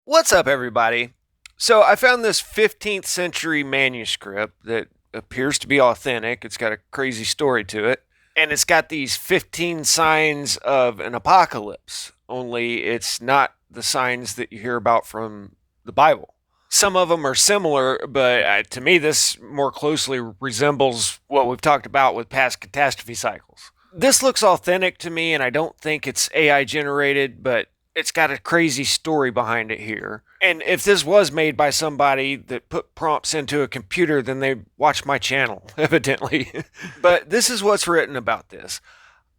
What's up, everybody? So, I found this 15th century manuscript that appears to be authentic. It's got a crazy story to it. And it's got these 15 signs of an apocalypse, only it's not the signs that you hear about from the Bible. Some of them are similar, but to me, this more closely resembles what we've talked about with past catastrophe cycles. This looks authentic to me, and I don't think it's AI generated, but it's got a crazy story behind it here. And if this was made by somebody that put prompts into a computer, then they watch my channel, evidently. But this is what's written about this.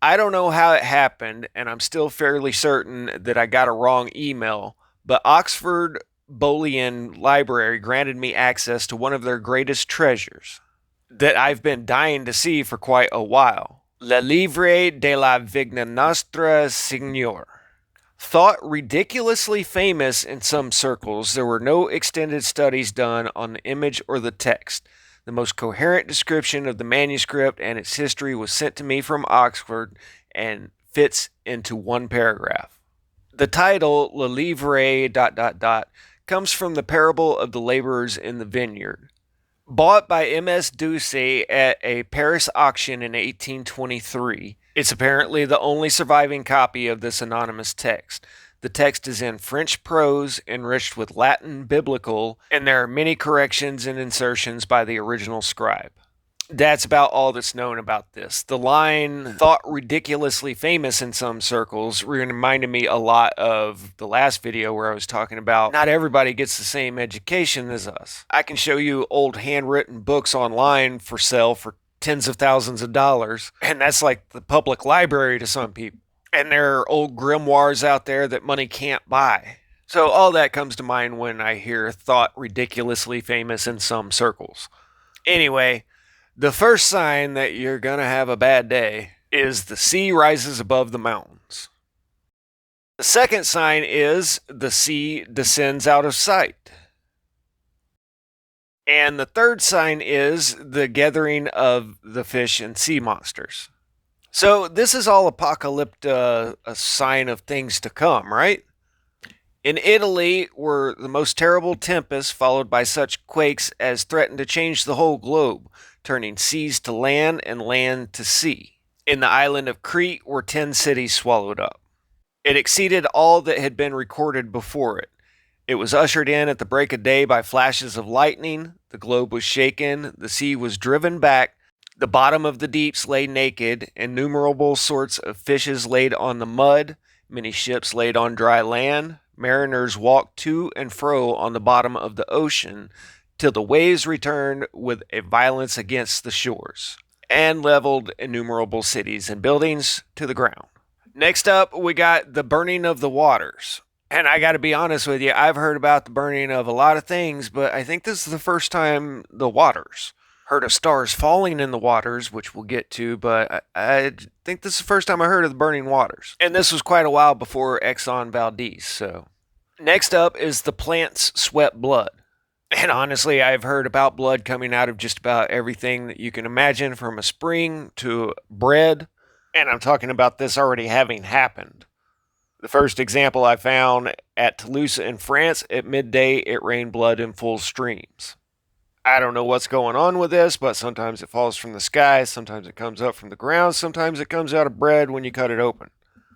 I don't know how it happened, and I'm still fairly certain that I got a wrong email, but Oxford Bodleian Library granted me access to one of their greatest treasures that I've been dying to see for quite a while. Le Livre de la Vigna Nostra Signor. Thought ridiculously famous in some circles, there were no extended studies done on the image or the text. The most coherent description of the manuscript and its history was sent to me from Oxford and fits into one paragraph. The title, Le Livre comes from the parable of the laborers in the vineyard. Bought by M.S. Doucet at a Paris auction in 1823, it's apparently the only surviving copy of this anonymous text. The text is in French prose, enriched with Latin biblical, and there are many corrections and insertions by the original scribe. That's about all that's known about this. The line, thought ridiculously famous in some circles, reminded me a lot of the last video where I was talking about not everybody gets the same education as us. I can show you old handwritten books online for sale for tens of thousands of dollars, and that's like the public library to some people. And there are old grimoires out there that money can't buy. So all that comes to mind when I hear thought ridiculously famous in some circles. Anyway, the first sign that you're going to have a bad day is the sea rises above the mountains. The second sign is the sea descends out of sight. And the third sign is the gathering of the fish and sea monsters. So this is all apocalyptic, a sign of things to come, right? In Italy were the most terrible tempests, followed by such quakes as threatened to change the whole globe, turning seas to land and land to sea. In the island of Crete were 10 cities swallowed up. It exceeded all that had been recorded before it. It was ushered in at the break of day by flashes of lightning. The globe was shaken. The sea was driven back. The bottom of the deeps lay naked. Innumerable sorts of fishes laid on the mud. Many ships laid on dry land. Mariners walked to and fro on the bottom of the ocean till the waves returned with a violence against the shores and leveled innumerable cities and buildings to the ground. Next up, we got the burning of the waters. And I got to be honest with you, I've heard about the burning of a lot of things, but I think this is the first time the waters. Heard of stars falling in the waters, which we'll get to, but I think this is the first time I heard of the burning waters. And this was quite a while before Exxon Valdez, so. Next up is the plants sweat blood. And honestly, I've heard about blood coming out of just about everything that you can imagine, from a spring to bread. And I'm talking about this already having happened. The first example I found at Toulouse in France, at midday, it rained blood in full streams. I don't know what's going on with this, but sometimes it falls from the sky, sometimes it comes up from the ground, sometimes it comes out of bread when you cut it open.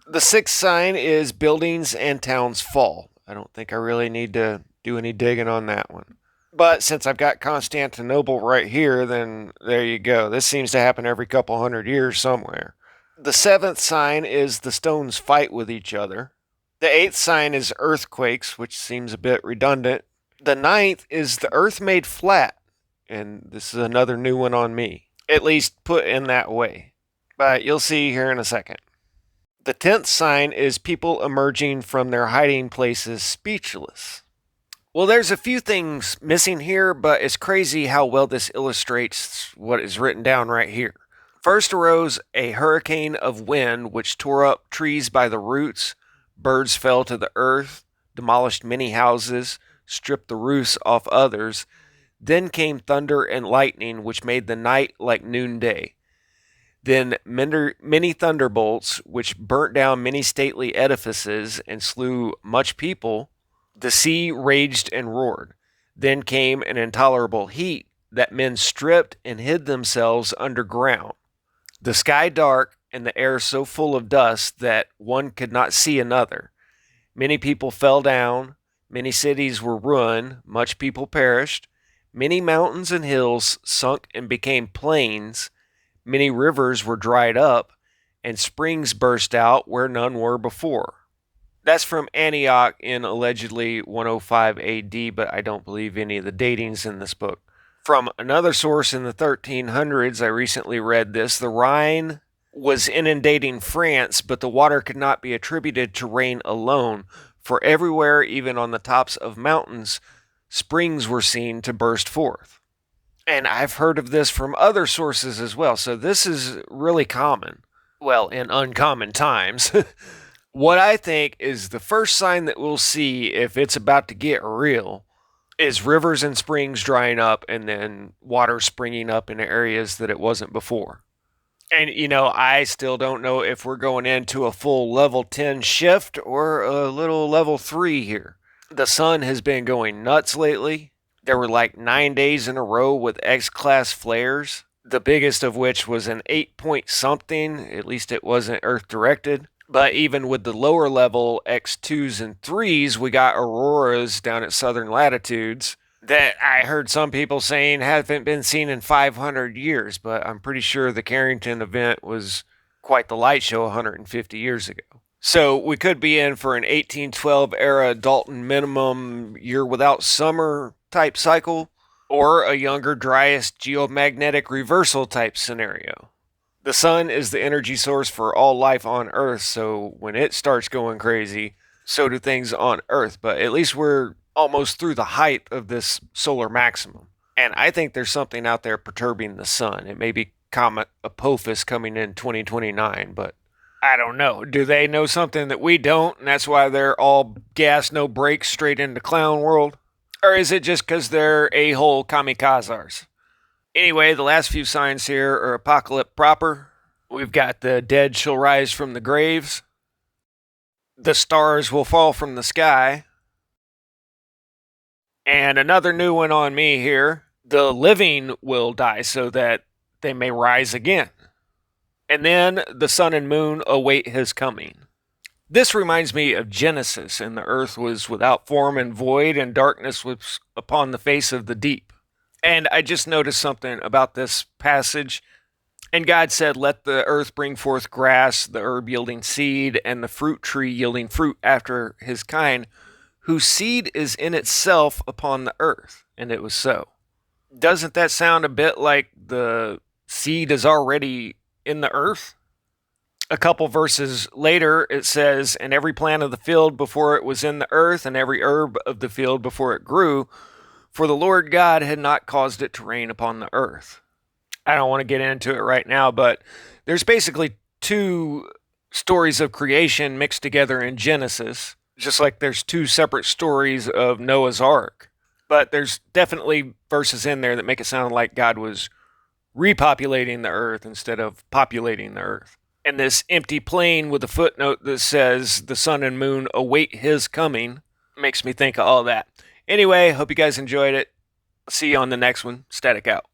The sixth sign is buildings and towns fall. I don't think I really need to do any digging on that one. But since I've got Constantinople right here, then there you go. This seems to happen every couple hundred years somewhere. The seventh sign is the stones fight with each other. The eighth sign is earthquakes, which seems a bit redundant. The ninth is the earth made flat, and this is another new one on me, at least put in that way. But you'll see here in a second. The 10th sign is people emerging from their hiding places speechless. Well, there's a few things missing here, but it's crazy how well this illustrates what is written down right here. First arose a hurricane of wind which tore up trees by the roots, birds fell to the earth, demolished many houses, stripped the roofs off others. Then came thunder and lightning, which made the night like noonday. Then many thunderbolts, which burnt down many stately edifices and slew much people. The sea raged and roared. Then came an intolerable heat that men stripped and hid themselves underground. The sky dark and the air so full of dust that one could not see another. Many people fell down, many cities were ruined, much people perished, many mountains and hills sunk and became plains, many rivers were dried up, and springs burst out where none were before. That's from Antioch in allegedly 105 AD, but I don't believe any of the datings in this book. From another source in the 1300s, I recently read this. The Rhine was inundating France, but the water could not be attributed to rain alone, for everywhere, even on the tops of mountains, springs were seen to burst forth. And I've heard of this from other sources as well, so this is really common. Well, in uncommon times. What I think is the first sign that we'll see if it's about to get real is rivers and springs drying up and then water springing up in areas that it wasn't before. And, I still don't know if we're going into a full level 10 shift or a little level 3 here. The sun has been going nuts lately. There were like 9 days in a row with X-class flares, the biggest of which was an 8-point something, at least it wasn't Earth-directed. But even with the lower level X2s and 3s, we got auroras down at southern latitudes that I heard some people saying haven't been seen in 500 years, but I'm pretty sure the Carrington event was quite the light show 150 years ago. So we could be in for an 1812 era Dalton minimum year without summer type cycle, or a younger Dryas geomagnetic reversal type scenario. The sun is the energy source for all life on Earth, so when it starts going crazy, so do things on Earth. But at least we're almost through the height of this solar maximum. And I think there's something out there perturbing the sun. It may be Comet Apophis coming in 2029, but I don't know. Do they know something that we don't, and that's why they're all gas, no brakes, straight into clown world? Or is it just because they're a-hole kamikazes? Anyway, the last few signs here are apocalypse proper. We've got the dead shall rise from the graves. The stars will fall from the sky. And another new one on me here. The living will die so that they may rise again. And then the sun and moon await his coming. This reminds me of Genesis, and the earth was without form and void, and darkness was upon the face of the deep. And I just noticed something about this passage. And God said, let the earth bring forth grass, the herb yielding seed, and the fruit tree yielding fruit after his kind, whose seed is in itself upon the earth. And it was so. Doesn't that sound a bit like the seed is already in the earth? A couple verses later, it says, and every plant of the field before it was in the earth, and every herb of the field before it grew, for the Lord God had not caused it to rain upon the earth. I don't want to get into it right now, but there's basically two stories of creation mixed together in Genesis, just like there's two separate stories of Noah's Ark. But there's definitely verses in there that make it sound like God was repopulating the earth instead of populating the earth. And this empty plain with a footnote that says the sun and moon await his coming makes me think of all that. Anyway, hope you guys enjoyed it. See you on the next one. Static out.